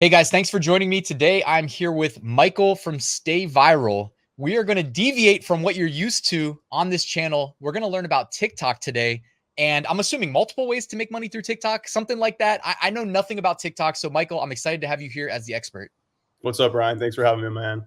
Hey guys, thanks for joining me today. I'm here with Michael from Stay Viral. We are going to deviate from what you're used to on this channel. We're going to learn about TikTok today. And I'm assuming multiple ways to make money through TikTok, something like that. I know nothing about TikTok. So, Michael, I'm excited to have you here as the expert. What's up, Ryan? Thanks for having me, man.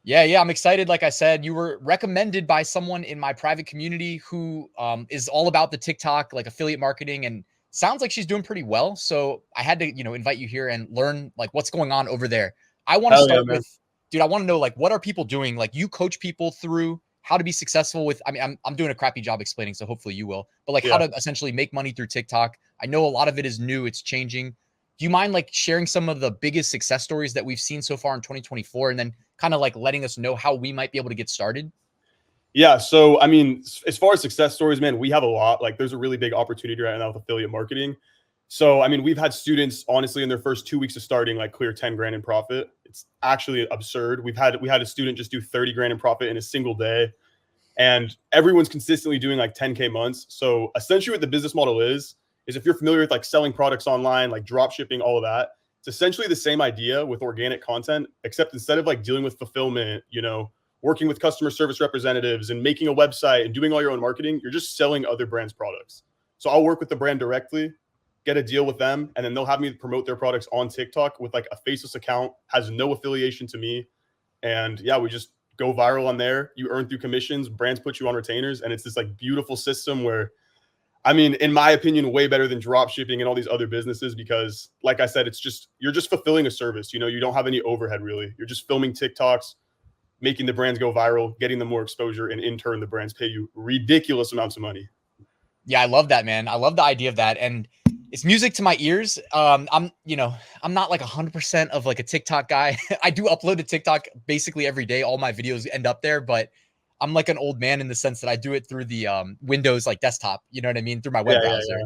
Yeah, I'm excited. Like I said, you were recommended by someone in my private community who is all about the TikTok, like affiliate marketing, and sounds like she's doing pretty well. So I had to, invite you here and learn like what's going on over there. I want to Hell yeah, start man. with, dude, I want to know like what are people doing? Like you coach people through how to be successful with, I mean, I'm doing a crappy job explaining, so hopefully you will, but like how Yeah. to essentially make money through TikTok. I know a lot of it is new, it's changing. Do you mind like sharing some of the biggest success stories that we've seen so far in 2024 and then kind of like letting us know how we might be able to get started? Yeah. So, I mean, as far as success stories, man, we have a lot. Like, there's a really big opportunity right now with affiliate marketing. So, I mean, we've had students, honestly, in their first 2 weeks of starting, like clear 10 grand in profit. It's actually absurd. We had a student just do 30 grand in profit in a single day. And everyone's consistently doing like 10K months. So essentially what the business model is if you're familiar with like selling products online, like drop shipping, all of that, it's essentially the same idea with organic content, except instead of like dealing with fulfillment, working with customer service representatives and making a website and doing all your own marketing, you're just selling other brands' products. So I'll work with the brand directly, get a deal with them, and then they'll have me promote their products on TikTok with like a faceless account, has no affiliation to me. And yeah, we just go viral on there. You earn through commissions, brands put you on retainers, and it's this like beautiful system where, I mean, in my opinion, way better than drop shipping and all these other businesses because, like I said, you're just fulfilling a service. You don't have any overhead really. You're just filming TikToks, making the brands go viral, getting them more exposure, and in turn, the brands pay you ridiculous amounts of money. Yeah, I love that, man. I love the idea of that. And it's music to my ears. I'm not like 100% of like a TikTok guy. I do upload to TikTok basically every day. All my videos end up there, but I'm like an old man in the sense that I do it through the Windows like desktop, you know what I mean? Through my web browser.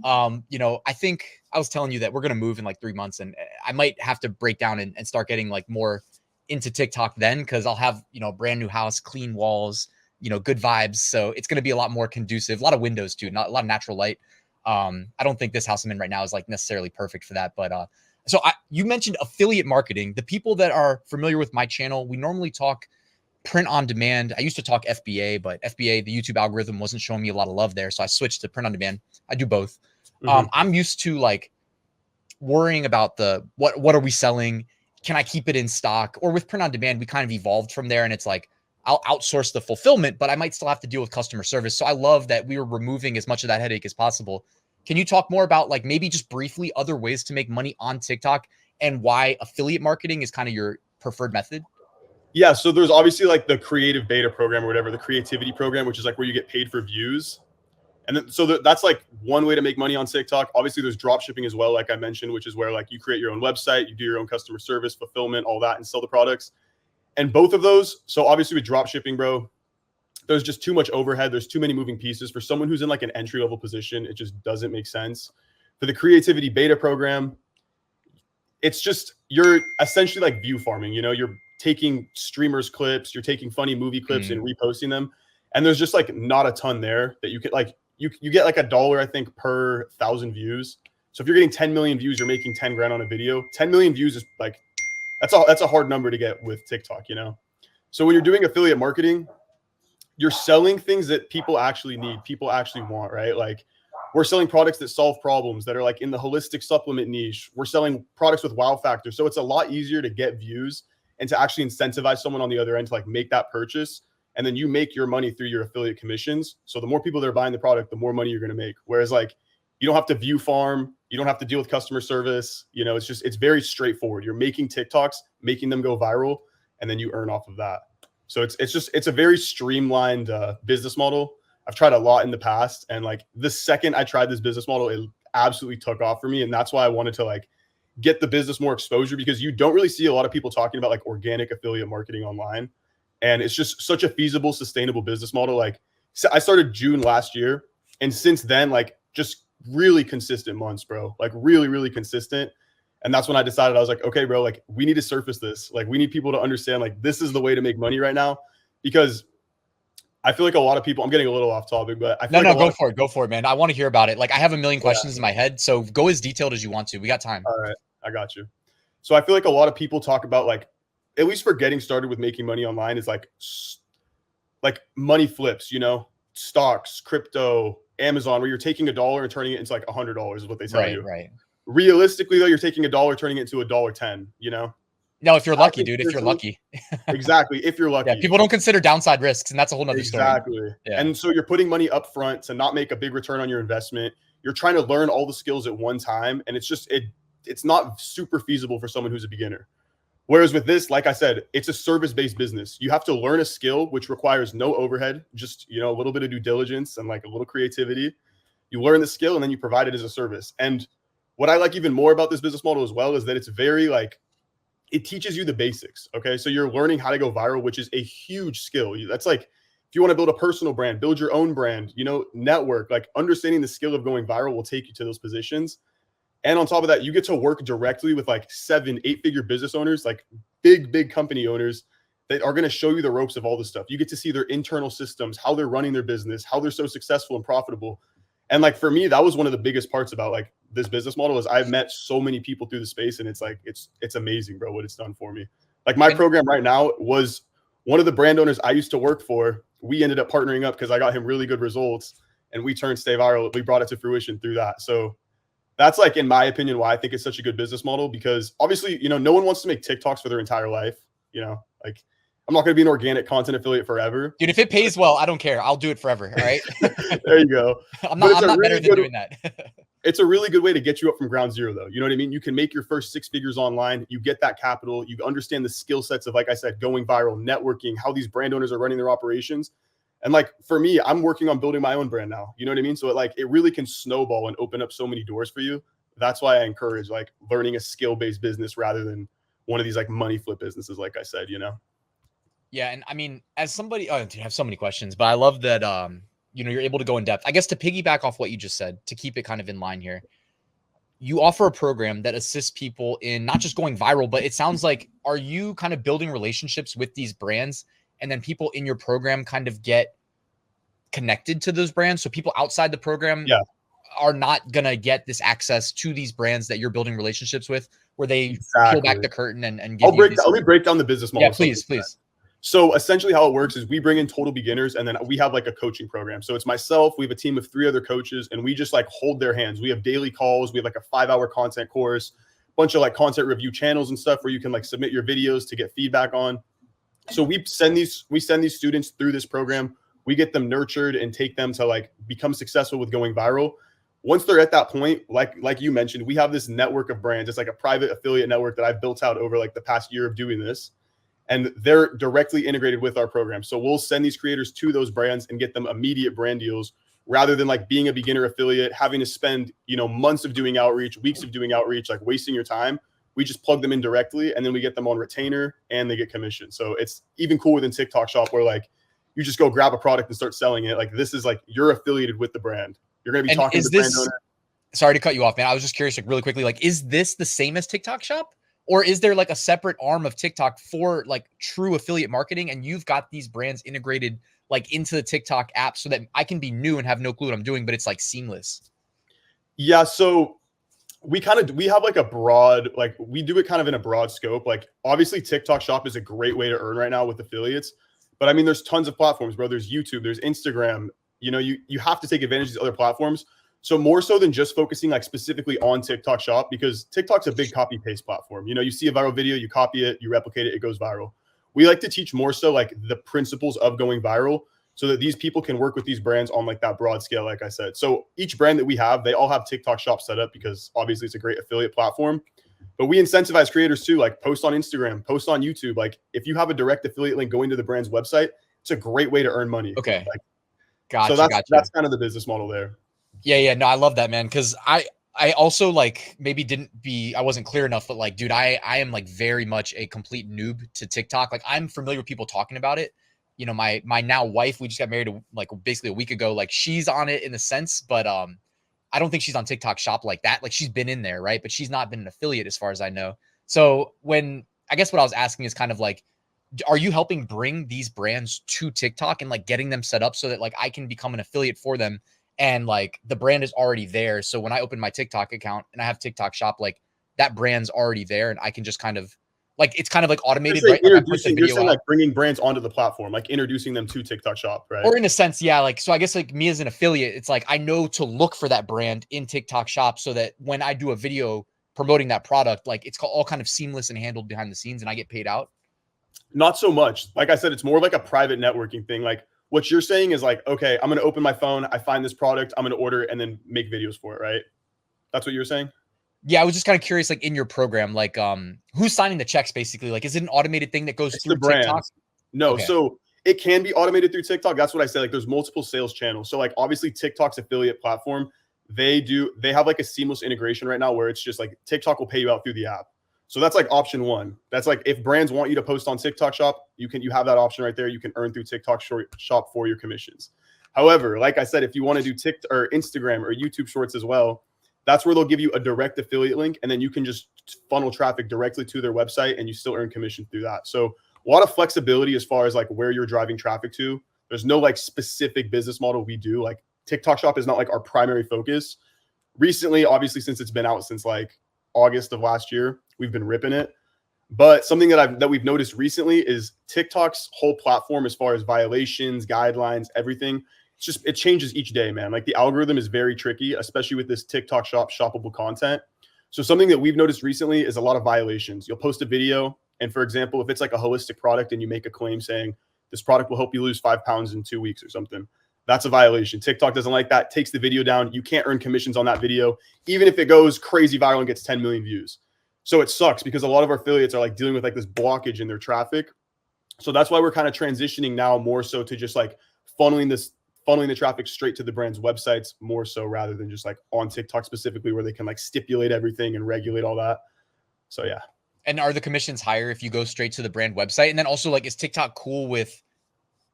I think I was telling you that we're going to move in like 3 months and I might have to break down and start getting like more into TikTok then because I'll have, a brand new house, clean walls, good vibes. So it's going to be a lot more conducive, a lot of windows too, not a lot of natural light. I don't think this house I'm in right now is like necessarily perfect for that. But you mentioned affiliate marketing. The people that are familiar with my channel, we normally talk print on demand. I used to talk FBA, but FBA, the YouTube algorithm wasn't showing me a lot of love there. So I switched to print on demand. I do both. I'm used to like worrying about what are we selling? Can I keep it in stock? Or with print on demand, we kind of evolved from there. And it's like, I'll outsource the fulfillment, but I might still have to deal with customer service. So I love that we were removing as much of that headache as possible. Can you talk more about like maybe just briefly other ways to make money on TikTok and why affiliate marketing is kind of your preferred method? Yeah, so there's obviously like the creative beta program or whatever, the creativity program, which is like where you get paid for views. And then, so that's like one way to make money on TikTok. Obviously, there's drop shipping as well, like I mentioned, which is where like you create your own website, you do your own customer service, fulfillment, all that, and sell the products. And both of those, so obviously with drop shipping, bro, there's just too much overhead. There's too many moving pieces. For someone who's in like an entry level position, it just doesn't make sense. For the creativity beta program, it's just you're essentially like view farming. You're taking streamers clips, you're taking funny movie clips and reposting them. And there's just like not a ton there that you could like you get like $1, I think, per 1,000 views. So if you're getting 10 million views, you're making 10 grand on a video. 10 million views is like that's a hard number to get with TikTok. So when you're doing affiliate marketing, you're selling things that people actually need, people actually want, right? Like we're selling products that solve problems that are like in the holistic supplement niche. We're selling products with wow factor. So it's a lot easier to get views and to actually incentivize someone on the other end to like make that purchase. And then you make your money through your affiliate commissions. So the more people that are buying the product, the more money you're going to make. Whereas like you don't have to view farm, you don't have to deal with customer service. It's very straightforward. You're making TikToks, making them go viral, and then you earn off of that. So it's a very streamlined business model. I've tried a lot in the past, and like the second I tried this business model, it absolutely took off for me. And that's why I wanted to like get the business more exposure, because you don't really see a lot of people talking about like organic affiliate marketing online. And it's just such a feasible, sustainable business model. Like I started June last year, and since then, like just really consistent months, bro, like really, really consistent. And that's when I decided, I was like, okay, bro, like we need to surface this. Like we need people to understand like this is the way to make money right now, because I feel like a lot of people, I'm getting a little off topic, but I feel No, like go for it, man. I want to hear about it. Like I have a million questions in my head, so go as detailed as you want to. We got time. all right, I got you. So I feel like a lot of people talk about like, at least for getting started with making money online, is like money flips, you know, stocks, crypto, Amazon, where you're taking $1 and turning it into like $100 is what they tell Right, you. right. Realistically, though, you're taking $1, turning it into $1.10, you know? No, if you're I lucky, think dude, if you're personally, lucky. exactly, if you're Yeah, lucky. people don't consider downside risks, and that's a whole nother story. Exactly. Yeah. And so you're putting money up front to not make a big return on your investment. You're trying to learn all the skills at one time, and it's not super feasible for someone who's a beginner. Whereas with this, like I said, it's a service-based business. You have to learn a skill which requires no overhead, just, you know, a little bit of due diligence and like a little creativity. You learn the skill and then you provide it as a service. And what I like even more about this business model as well is that it's very like, it teaches you the basics. Okay. So you're learning how to go viral, which is a huge skill. That's like, if you want to build a personal brand, build your own brand, you know, network, like understanding the skill of going viral will take you to those positions. And on top of that, you get to work directly with like 7, 8-figure business owners, like big company owners that are going to show you the ropes of all this stuff. You get to see their internal systems, how they're running their business, how they're so successful and profitable. And like for me, that was one of the biggest parts about like this business model is I've met so many people through the space, and it's like it's amazing, bro, what it's done for me. Like my program right now was one of the brand owners I used to work for. We ended up partnering up because I got him really good results, and we turned Stay Viral. We brought it to fruition through that. So that's like, in my opinion, why I think it's such a good business model, because obviously, you know, no one wants to make TikToks for their entire life. You know, like I'm not going to be an organic content affiliate forever. Dude, if it pays well, I don't care. I'll do it forever. All right. There you go. I'm not better than doing that. It's a really good way to get you up from ground zero, though. You know what I mean? You can make your first 6 figures online. You get that capital. You understand the skill sets of, like I said, going viral, networking, how these brand owners are running their operations. And like for me, I'm working on building my own brand now. You know what I mean? So it really can snowball and open up so many doors for you. That's why I encourage like learning a skill-based business rather than one of these like money flip businesses, like I said, you know? Yeah. And I mean, as somebody, oh, dude, I have so many questions, but I love that, you know, you're able to go in depth. I guess to piggyback off what you just said, to keep it kind of in line here, you offer a program that assists people in not just going viral, but it sounds like, are you kind of building relationships with these brands, and then people in your program kind of get connected to those brands? So people outside the program are not going to get this access to these brands that you're building relationships with, where they peel back the curtain and give let me break down the business model. Yeah, please. So essentially how it works is we bring in total beginners, and then we have like a coaching program. So it's myself, we have a team of 3 other coaches, and we just like hold their hands. We have daily calls. We have like a 5-hour content course, bunch of like content review channels and stuff where you can like submit your videos to get feedback on. So we send these students through this program. We get them nurtured and take them to like become successful with going viral. Once they're at that point, like you mentioned, we have this network of brands. It's like a private affiliate network that I've built out over like the past year of doing this. And they're directly integrated with our program. So we'll send these creators to those brands and get them immediate brand deals, rather than like being a beginner affiliate, having to spend, you know, months of doing outreach, weeks of doing outreach, like wasting your time. We just plug them in directly, and then we get them on retainer and they get commission. So it's even cooler than TikTok Shop, where like you just go grab a product and start selling it. Like this is like you're affiliated with the brand. You're going to be talking to the brand owner. Sorry to cut you off, man. I was just curious, like really quickly, like, is this the same as TikTok Shop? Or is there like a separate arm of TikTok for like true affiliate marketing, and you've got these brands integrated like into the TikTok app so that I can be new and have no clue what I'm doing, but it's like seamless? Yeah. So we have like a broad, like we do it kind of in a broad scope. Like obviously TikTok Shop is a great way to earn right now with affiliates. But I mean, there's tons of platforms, bro. There's YouTube, there's Instagram. You know, you have to take advantage of these other platforms. So more so than just focusing like specifically on TikTok Shop, because TikTok's a big copy paste platform. You know, you see a viral video, you copy it, you replicate it, it goes viral. We like to teach more so like the principles of going viral, so that these people can work with these brands on like that broad scale, like I said. So each brand that we have, they all have TikTok Shop set up, because obviously it's a great affiliate platform. But we incentivize creators too, like post on Instagram, post on YouTube. Like if you have a direct affiliate link going to the brand's website, it's a great way to earn money. Okay. Like, Gotcha. So that's kind of the business model there. Yeah. No, I love that, man. Cause I also like maybe I wasn't clear enough, but like, dude, I am like very much a complete noob to TikTok. Like I'm familiar with people talking about it. You know, my now wife, we just got married like basically a week ago. Like she's on it in a sense, but I don't think she's on TikTok Shop like that. Like she's been in there, right? But she's not been an affiliate as far as I know. So I guess what I was asking is kind of like, are you helping bring these brands to TikTok and like getting them set up so that like I can become an affiliate for them, and like the brand is already there? So when I open my TikTok account and I have TikTok Shop, like that brand's already there and I can just kind of like, it's kind of like automated, You're right? Like I put the introducing, you're video saying out. like bringing brands onto the platform, like introducing them to TikTok Shop, right? Or in a sense, yeah. Like, so I guess like me as an affiliate, it's like I know to look for that brand in TikTok Shop so that when I do a video promoting that product, like it's all kind of seamless and handled behind the scenes and I get paid out. Not so much. Like I said, it's more like a private networking thing. Like what you're saying is like, okay, I'm going to open my phone. I find this product. I'm going to order it and then make videos for it. Right. That's what you're saying. Yeah. I was just kind of curious, like in your program, like, who's signing the checks basically? Like, is it an automated thing that goes It's through the brand. TikTok? No. Okay. So it can be automated through TikTok. That's what I say. Like there's multiple sales channels. So like obviously TikTok's affiliate platform, they have like a seamless integration right now where it's just like TikTok will pay you out through the app. So that's like option one. That's like if brands want you to post on TikTok Shop, you have that option right there. You can earn through TikTok Shop for your commissions. However, like I said, if you want to do TikTok or Instagram or YouTube Shorts as well, that's where they'll give you a direct affiliate link, and then you can just funnel traffic directly to their website, and you still earn commission through that. So a lot of flexibility as far as like where you're driving traffic to. There's no like specific business model we do. Like TikTok Shop is not like our primary focus. Recently, obviously, since it's been out since like August of last year, we've been ripping it. But something that we've noticed recently is TikTok's whole platform, as far as violations, guidelines, everything. It changes each day, man. Like the algorithm is very tricky, especially with this TikTok Shop shoppable content. So something that we've noticed recently is a lot of violations. You'll post a video, and for example, if it's like a holistic product and you make a claim saying this product will help you lose 5 pounds in 2 weeks or something, that's a violation. TikTok doesn't like that, takes the video down. You can't earn commissions on that video, even if it goes crazy viral and gets 10 million views. So it sucks because a lot of our affiliates are like dealing with like this blockage in their traffic. So that's why we're kind of transitioning now more so to just like funneling the traffic straight to the brand's websites more so, rather than just like on TikTok specifically where they can like stipulate everything and regulate all that. So yeah. And are the commissions higher if you go straight to the brand website? And then also, like, is TikTok cool with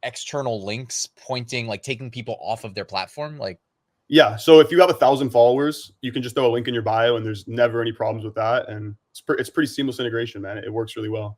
external links pointing, like taking people off of their platform? Like, yeah. So if you have 1,000 followers, you can just throw a link in your bio and there's never any problems with that. And it's pretty seamless integration, man. It works really well.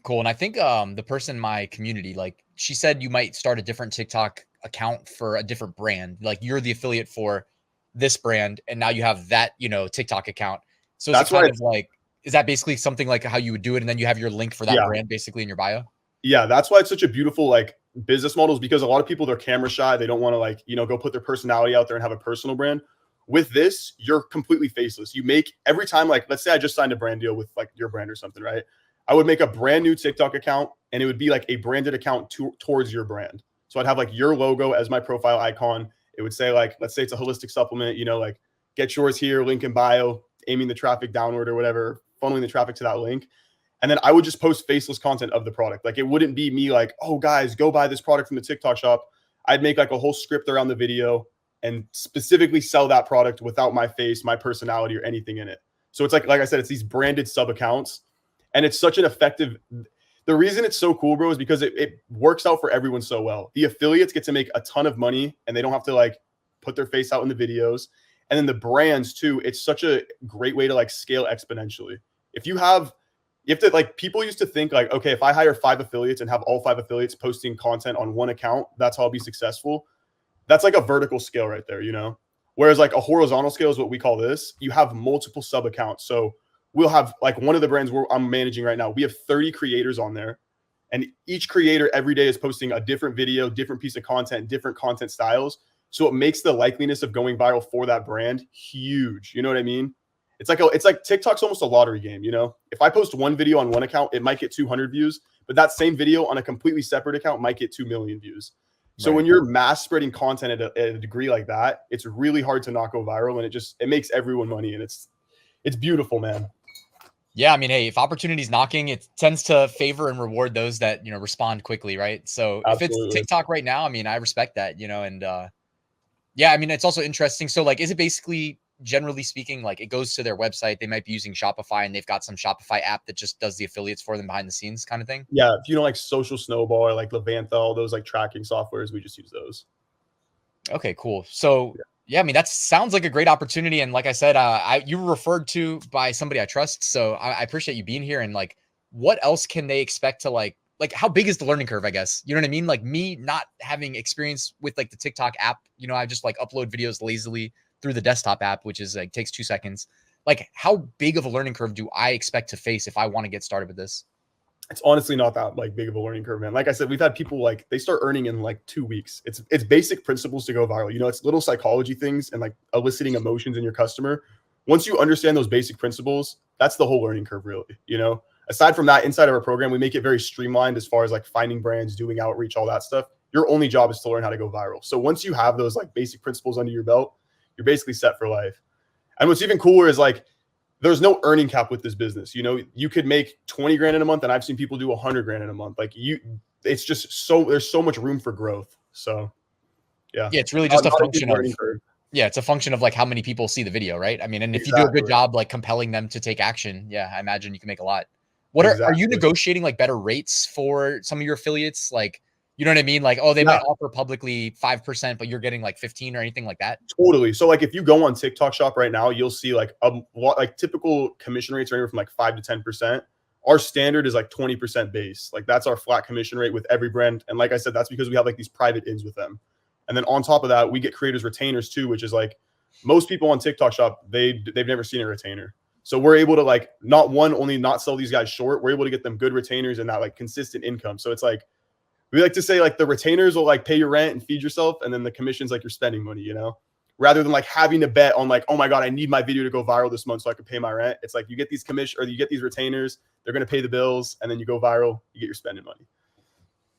cool. And I think the person in my community, like, she said you might start a different TikTok account for a different brand. Like, you're the affiliate for this brand, and now you have that, TikTok account. So it's kind of like, is that basically something like how you would do it? And then you have your link for that brand basically in your bio? Yeah, that's why it's such a beautiful like business model, is because a lot of people, they're camera shy. They don't want to like, go put their personality out there and have a personal brand. With this, you're completely faceless. You make every time, like, let's say I just signed a brand deal with like your brand or something, right? I would make a brand new TikTok account, and it would be like a branded account towards your brand. So I'd have like your logo as my profile icon. It would say like, let's say it's a holistic supplement, like get yours here, link in bio, aiming the traffic downward or whatever, funneling the traffic to that link. And then I would just post faceless content of the product. Like, it wouldn't be me like, oh guys, go buy this product from the TikTok Shop. I'd make like a whole script around the video and specifically sell that product without my face, my personality, or anything in it. So it's like I said, it's these branded sub accounts, and it's such an effective. The reason it's so cool, bro, is because it works out for everyone so well. The affiliates get to make a ton of money, and they don't have to like put their face out in the videos. And then the brands too, it's such a great way to like scale exponentially. You have to, like, people used to think like, okay, if I hire 5 affiliates and have all 5 affiliates posting content on one account, that's how I'll be successful. That's like a vertical scale right there, Whereas like a horizontal scale is what we call this. You have multiple sub accounts. So we'll have like one of the brands I'm managing right now. We have 30 creators on there, and each creator every day is posting a different video, different piece of content, different content styles. So it makes the likeliness of going viral for that brand huge. You know what I mean? It's like TikTok's almost a lottery game. If I post one video on one account, it might get 200 views, but that same video on a completely separate account might get 2 million views. So when you're mass spreading content at a degree like that, it's really hard to not go viral, and it makes everyone money, and it's beautiful, man. Yeah, I mean, hey, if opportunity's knocking, it tends to favor and reward those that, respond quickly, right? So Absolutely. If it's TikTok right now, I mean, I respect that, and yeah, I mean, it's also interesting. So like, is it basically, generally speaking, like it goes to their website, they might be using Shopify, and they've got some Shopify app that just does the affiliates for them behind the scenes kind of thing? Yeah, if you know like Social Snowball or like Levantha, all those like tracking softwares, we just use those. Okay, cool. So yeah, I mean, that sounds like a great opportunity. And like I said, you were referred to by somebody I trust. So I appreciate you being here. And like, what else can they expect to like how big is the learning curve, I guess? You know what I mean? Like, me not having experience with like the TikTok app, I just like upload videos lazily through the desktop app, which is like takes 2 seconds. Like, how big of a learning curve do I expect to face if I want to get started with this? It's honestly not that like big of a learning curve, man. Like I said, we've had people like they start earning in like 2 weeks. It's basic principles to go viral. You know, it's little psychology things and like eliciting emotions in your customer. Once you understand those basic principles, that's the whole learning curve, really. You know, aside from that, inside of our program, we make it very streamlined as far as like finding brands, doing outreach, all that stuff. Your only job is to learn how to go viral. So once you have those like basic principles under your belt, you're basically set for life. And what's even cooler is like, there's no earning cap with this business. You know, you could make 20 grand in a month, and I've seen people do 100 grand in a month. Like it's just there's so much room for growth. So yeah. Yeah, it's really just a function of, yeah, it's a function of like how many people see the video, right? I mean, and if you do a good job, like compelling them to take action, yeah, I imagine you can make a lot. What are you negotiating like better rates for some of your affiliates? Like, you know what I mean? Like, oh, they might offer publicly 5%, but you're getting like 15 or anything like that. Totally. So like if you go on TikTok Shop right now, you'll see like a lot, like typical commission rates are anywhere from like 5 to 10%. Our standard is like 20% base. Like that's our flat commission rate with every brand. And like I said, that's because we have like these private ins with them. And then on top of that, we get creators retainers too, which is like most people on TikTok Shop, they've never seen a retainer. So we're able to like only not sell these guys short. We're able to get them good retainers and that like consistent income. So it's like, we like to say like the retainers will like pay your rent and feed yourself. And then the commission's like you're spending money, you know, rather than like having to bet on like, oh my God, I need my video to go viral this month so I can pay my rent. It's like you get these you get these retainers, they're going to pay the bills, and then you go viral, you get your spending money.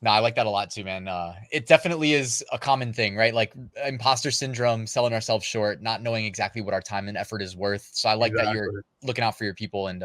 No, I like that a lot too, man. It definitely is a common thing, right? Like imposter syndrome, selling ourselves short, not knowing exactly what our time and effort is worth. So I like that you're looking out for your people and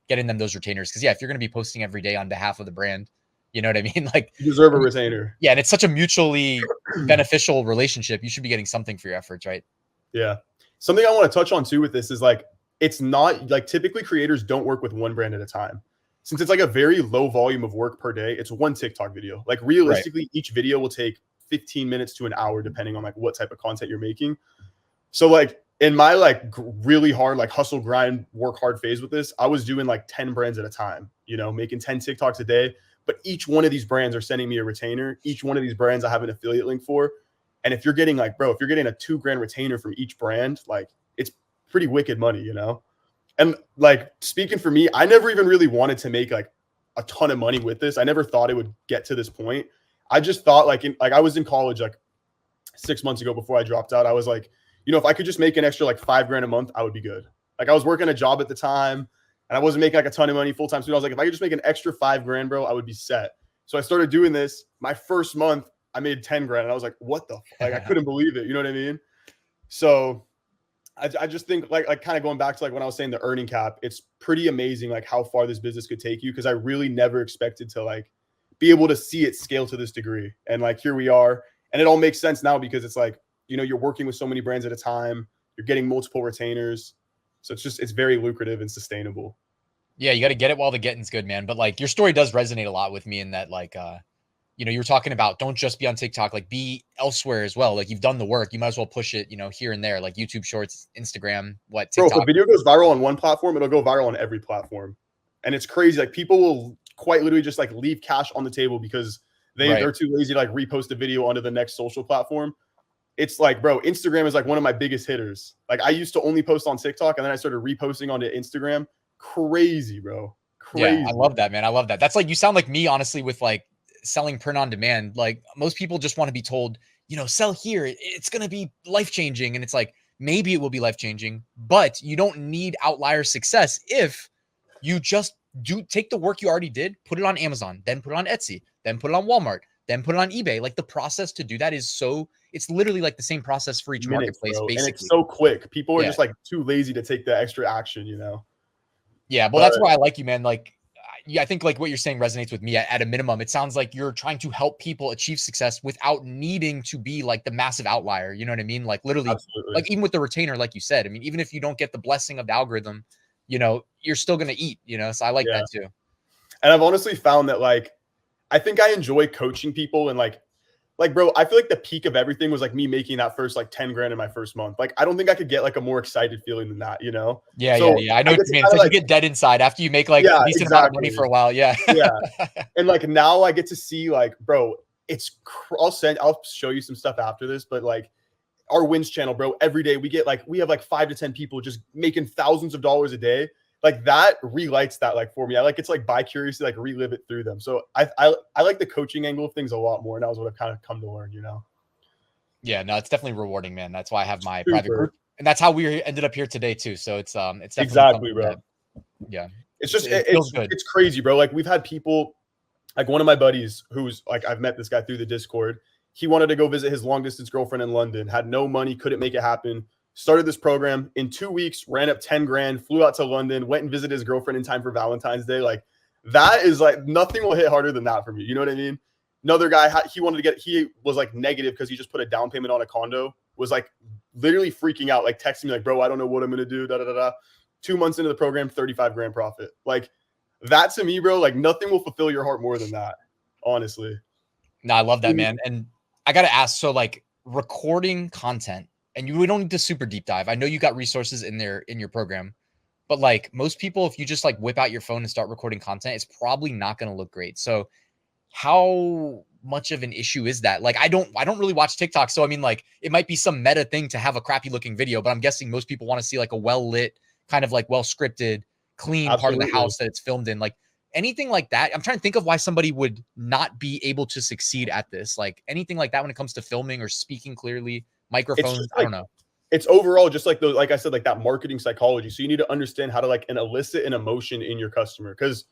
getting them those retainers. Cause yeah, if you're going to be posting every day on behalf of the brand, you know what I mean? Like you deserve a retainer. Yeah. And it's such a mutually beneficial relationship. You should be getting something for your efforts, right? Yeah. Something I want to touch on too with this is like, it's not like typically creators don't work with one brand at a time. Since it's like a very low volume of work per day, it's one TikTok video. Like realistically, each video will take 15 minutes to an hour, depending on like what type of content you're making. So like in my like really hard, like hustle, grind, work hard phase with this, I was doing like 10 brands at a time, you know, making 10 TikToks a day. But each one of these brands are sending me a retainer. Each one of these brands I have an affiliate link for. And if you're getting like, bro, if you're getting a $2,000 retainer from each brand, like it's pretty wicked money, you know? And like speaking for me, I never even really wanted to make like a ton of money with this. I never thought it would get to this point. I just thought like I was in college like 6 months ago before I dropped out. I was like, you know, if I could just make an extra like $5,000 a month, I would be good. Like I was working a job at the time and I wasn't making like a ton of money full-time. So I was like, if I could just make an extra $5,000, bro, I would be set. So I started doing this. My first month, I made $10,000 and I was like, what the like I couldn't believe it. You know what I mean? So I just think like kind of going back to like when I was saying the earning cap, it's pretty amazing like how far this business could take you, because I really never expected to like be able to see it scale to this degree. And like here we are, and it all makes sense now because it's like, you know, you're working with so many brands at a time, you're getting multiple retainers, so it's very lucrative and sustainable. Yeah, you got to get it while the getting's good, man. But like your story does resonate a lot with me in that like you know, you were talking about don't just be on TikTok, like be elsewhere as well. Like you've done the work, you might as well push it, you know, here and there, like YouTube Shorts, Instagram, TikTok. Bro, if a video goes viral on one platform, it'll go viral on every platform. And it's crazy. Like people will quite literally just like leave cash on the table because they're too lazy to like repost a video onto the next social platform. It's like, bro, Instagram is like one of my biggest hitters. Like I used to only post on TikTok and then I started reposting onto Instagram. Crazy, bro. Crazy. Yeah, I love that, man. I love that. That's like, you sound like me, honestly, with like selling print on demand. Like most people just want to be told, you know, sell here, it's going to be life-changing. And it's like, maybe it will be life-changing, but you don't need outlier success if you just take the work you already did, put it on Amazon, then put it on Etsy, then put it on Walmart, then put it on eBay. Like the process to do that is it's literally like the same process for each marketplace, basically. And it's so quick. People are just like too lazy to take the extra action, you know? Yeah, well, that's why I like you, man. Like, I think like what you're saying resonates with me at a minimum. It sounds like you're trying to help people achieve success without needing to be like the massive outlier. You know what I mean? Like literally, like even with the retainer, like you said, I mean, even if you don't get the blessing of the algorithm, you know, you're still going to eat, you know? So I like that too. And I've honestly found that like, I think I enjoy coaching people and like, bro, I feel like the peak of everything was like me making that first like $10,000 in my first month. Like, I don't think I could get like a more excited feeling than that, you know? Yeah. I know what you mean. It's like you get dead inside after you make like a decent amount of money for a while. Yeah. And like now I get to see like, bro, I'll show you some stuff after this, but like our wins channel, bro, every day we have like 5 to 10 people just making thousands of dollars a day. Like that relights that like for me. I like it's like bi-curiously like relive it through them. So I like the coaching angle of things a lot more. And that was what I've kind of come to learn, you know? Yeah, no, it's definitely rewarding, man. That's why I have my Super. private group, and that's how we ended up here today too. So it's definitely Exactly, bro. that, yeah, It's just it feels good. It's crazy, bro. Like we've had people, like one of my buddies who's like I've met this guy through the Discord. He wanted to go visit his long distance girlfriend in London, had no money, couldn't make it happen. Started this program in 2 weeks, ran up 10 grand, flew out to London, went and visited his girlfriend in time for Valentine's Day. Like that is like nothing will hit harder than that for me. You know what I mean? Another guy, he was like negative because he just put a down payment on a condo, was like literally freaking out, like texting me like, bro, I don't know what I'm going to do. 2 months into the program, 35 grand profit. Like that to me, bro, like nothing will fulfill your heart more than that. Honestly. No, I love that, man. And I got to ask, so like recording content, and we don't need to super deep dive. I know you got resources in there in your program, but like most people, if you just like whip out your phone and start recording content, it's probably not going to look great. So how much of an issue is that? Like, I don't really watch TikTok. So, I mean, like it might be some meta thing to have a crappy looking video, but I'm guessing most people want to see like a well-lit, kind of like well-scripted, clean part of the house that it's filmed in. Like anything like that. I'm trying to think of why somebody would not be able to succeed at this. Like anything like that when it comes to filming or speaking clearly, microphones. I don't know. It's overall just like those, like I said, like that marketing psychology. So you need to understand how to like elicit an emotion in your customer. Because,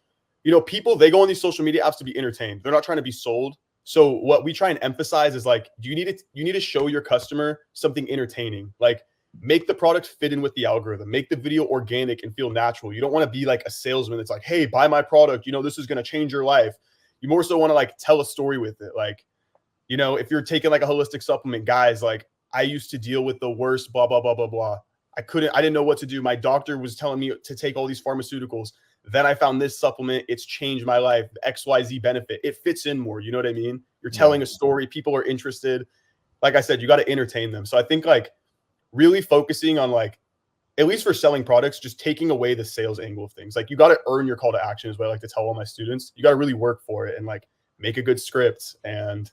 you know, people, they go on these social media apps to be entertained. They're not trying to be sold. So what we try and emphasize is like, you need to show your customer something entertaining. Like make the product fit in with the algorithm, make the video organic and feel natural. You don't want to be like a salesman that's like, hey, buy my product. You know, this is going to change your life. You more so want to like tell a story with it. Like, you know, if you're taking like a holistic supplement, guys, like I used to deal with the worst, blah, blah, blah, blah, blah. I didn't know what to do. My doctor was telling me to take all these pharmaceuticals. Then I found this supplement. It's changed my life. XYZ benefit. It fits in more. You know what I mean? You're telling a story. People are interested. Like I said, you got to entertain them. So I think like really focusing on like, at least for selling products, just taking away the sales angle of things. Like you got to earn your call to action is what I like to tell all my students. You got to really work for it and like make a good script and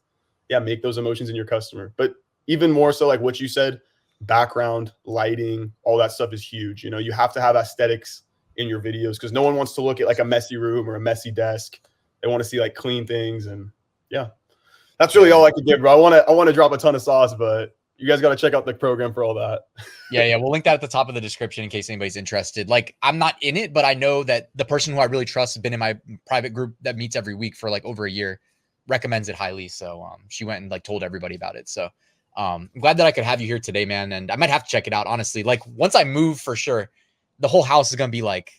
yeah, make those emotions in your customer. But even more so like what you said, background, lighting, all that stuff is huge. You know, you have to have aesthetics in your videos because no one wants to look at like a messy room or a messy desk. They want to see like clean things. And yeah, that's really all I could give, bro. I want to drop a ton of sauce, but you guys got to check out the program for all that. Yeah. We'll link that at the top of the description in case anybody's interested. Like I'm not in it, but I know that the person who I really trust has been in my private group that meets every week for like over a year, recommends it highly. So she went and like told everybody about it. So I'm glad that I could have you here today, man. And I might have to check it out, honestly. Like once I move for sure, the whole house is going to be like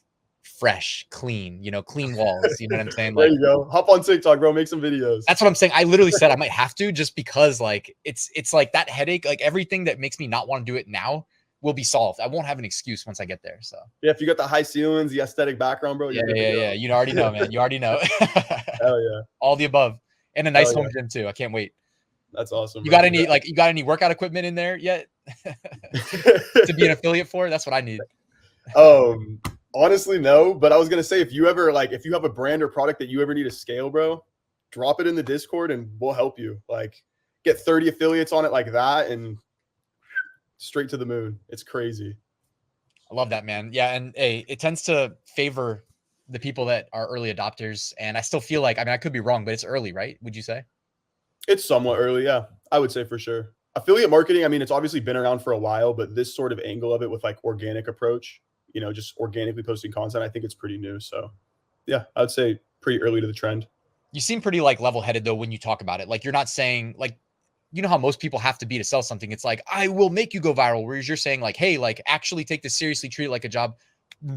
fresh, clean, you know, clean walls. You know what I'm saying? Like, there you go. Hop on TikTok, bro. Make some videos. That's what I'm saying. I literally said I might have to just because like it's like that headache, like everything that makes me not want to do it now will be solved. I won't have an excuse once I get there. So yeah, if you got the high ceilings, the aesthetic background, bro. Yeah. You already know, man. You already know. Hell yeah. All the above. And a nice home gym too. I can't wait. That's awesome. You got any workout equipment in there yet to be an affiliate for? That's what I need. Honestly, no. But I was gonna say if you have a brand or product that you ever need to scale, bro, drop it in the Discord and we'll help you. Like get 30 affiliates on it like that and straight to the moon. It's crazy. I love that, man. Yeah, and hey, it tends to favor the people that are early adopters. And I still feel like, I mean, I could be wrong, but it's early, right? Would you say? It's somewhat early, yeah. I would say for sure. Affiliate marketing, I mean, it's obviously been around for a while, but this sort of angle of it with like organic approach, you know, just organically posting content, I think it's pretty new. So yeah, I would say pretty early to the trend. You seem pretty like level-headed though when you talk about it. Like you're not saying like, you know how most people have to be to sell something. It's like, I will make you go viral. Whereas you're saying like, hey, like actually take this seriously, treat it like a job,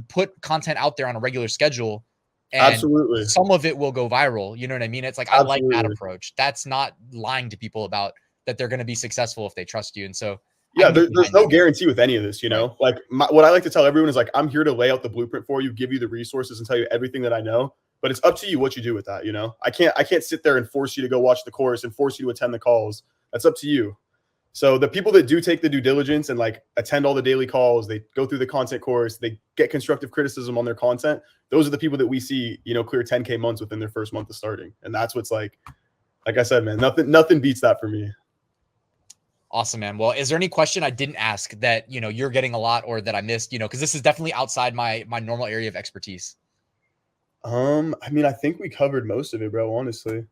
put content out there on a regular schedule. And absolutely, some of it will go viral. You know what I mean? It's like, I like that approach. That's not lying to people about that they're going to be successful if they trust you. And so, yeah, there's no guarantee with any of this, you know, like what I like to tell everyone is like, I'm here to lay out the blueprint for you, give you the resources and tell you everything that I know, but it's up to you what you do with that. You know, I can't sit there and force you to go watch the course and force you to attend the calls. That's up to you. So the people that do take the due diligence and like attend all the daily calls, they go through the content course, they get constructive criticism on their content. Those are the people that we see, you know, clear 10K months within their first month of starting. And that's what's like I said, man, nothing beats that for me. Awesome, man. Well, is there any question I didn't ask that, you're getting a lot or that I missed, because this is definitely outside my normal area of expertise. I mean, I think we covered most of it, bro, honestly.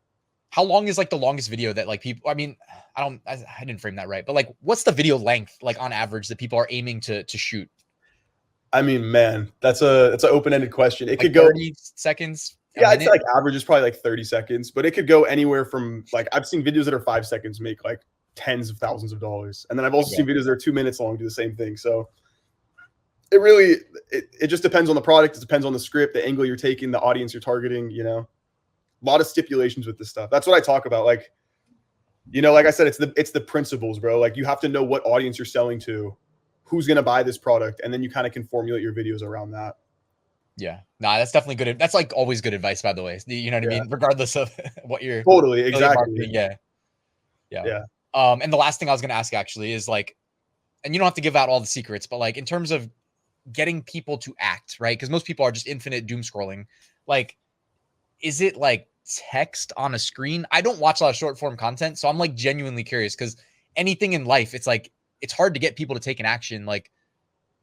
How long is like the longest video that like people, I mean, I didn't frame that right, but like what's the video length like on average that people are aiming to shoot? I mean, man, that's an open-ended question. It Like could go 30 seconds? Yeah, I'd say like average is probably like 30 seconds, but it could go anywhere from like I've seen videos that are 5 seconds make like tens of thousands of dollars. And then I've also seen videos that are 2 minutes long do the same thing. So it really it just depends on the product, it depends on the script, the angle you're taking, the audience you're targeting, A lot of stipulations with this stuff. That's what I talk about. Like, like I said, it's the principles, bro. Like you have to know what audience you're selling to, who's going to buy this product, and then you kind of can formulate your videos around that. Yeah. Nah, that's definitely good. That's like always good advice, by the way. You know what I mean? Regardless of what you're totally exactly. Yeah. And the last thing I was going to ask actually is like, and you don't have to give out all the secrets, but like in terms of getting people to act, right? Because most people are just infinite doom scrolling. Like, is it like text on a screen? I don't watch a lot of short form content, so I'm like genuinely curious because anything in life, it's like it's hard to get people to take an action. Like,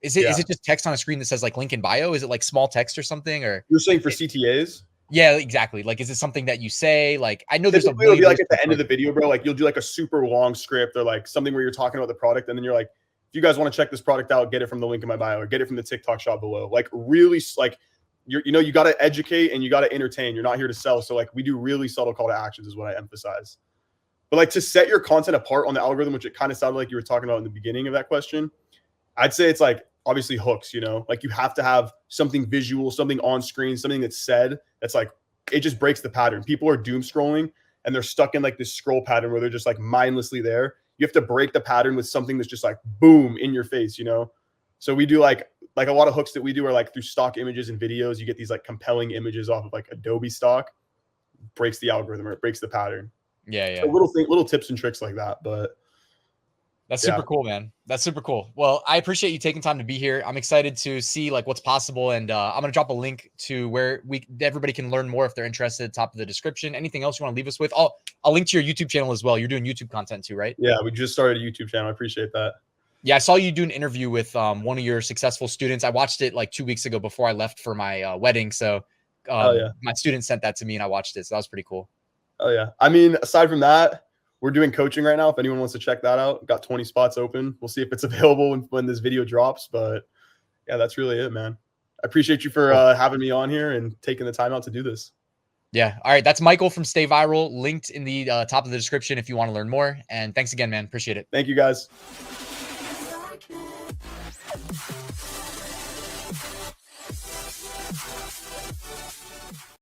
is it just text on a screen that says like link in bio? Is it like small text or something? Or you're saying for CTAs? Yeah, exactly. Like, is it something that you say? Like, I know there's a way. It'll be like at the end of the video, bro. Like, you'll do like a super long script or like something where you're talking about the product, and then you're like, if you guys want to check this product out, get it from the link in my bio or get it from the TikTok shop below. Like, really, like, you got to educate and you got to entertain. You're not here to sell. So, like, we do really subtle call to actions, is what I emphasize. But like to set your content apart on the algorithm, which it kind of sounded like you were talking about in the beginning of that question, I'd say it's like obviously hooks. Like you have to have something visual, something on screen, something that's said that's like, it just breaks the pattern. People are doom scrolling and they're stuck in like this scroll pattern where they're just like mindlessly there. You have to break the pattern with something that's just like boom in your face, So we do like a lot of hooks that we do are like through stock images and videos. You get these like compelling images off of like Adobe stock, breaks the algorithm or it breaks the pattern. Yeah. So little tips and tricks like that, but that's super cool, man. That's super cool. Well, I appreciate you taking time to be here. I'm excited to see like what's possible. And I'm going to drop a link to where everybody can learn more if they're interested at the top of the description. Anything else you want to leave us with? I'll link to your YouTube channel as well. You're doing YouTube content too, right? Yeah, we just started a YouTube channel. I appreciate that. Yeah, I saw you do an interview with one of your successful students. I watched it like 2 weeks ago before I left for my wedding. So my student sent that to me and I watched it. So that was pretty cool. Oh yeah. I mean, aside from that, we're doing coaching right now. If anyone wants to check that out, got 20 spots open. We'll see if it's available when this video drops. But yeah, that's really it, man. I appreciate you for having me on here and taking the time out to do this. Yeah. All right. That's Michael from Stay Viral, linked in the top of the description if you want to learn more. And thanks again, man. Appreciate it. Thank you, guys.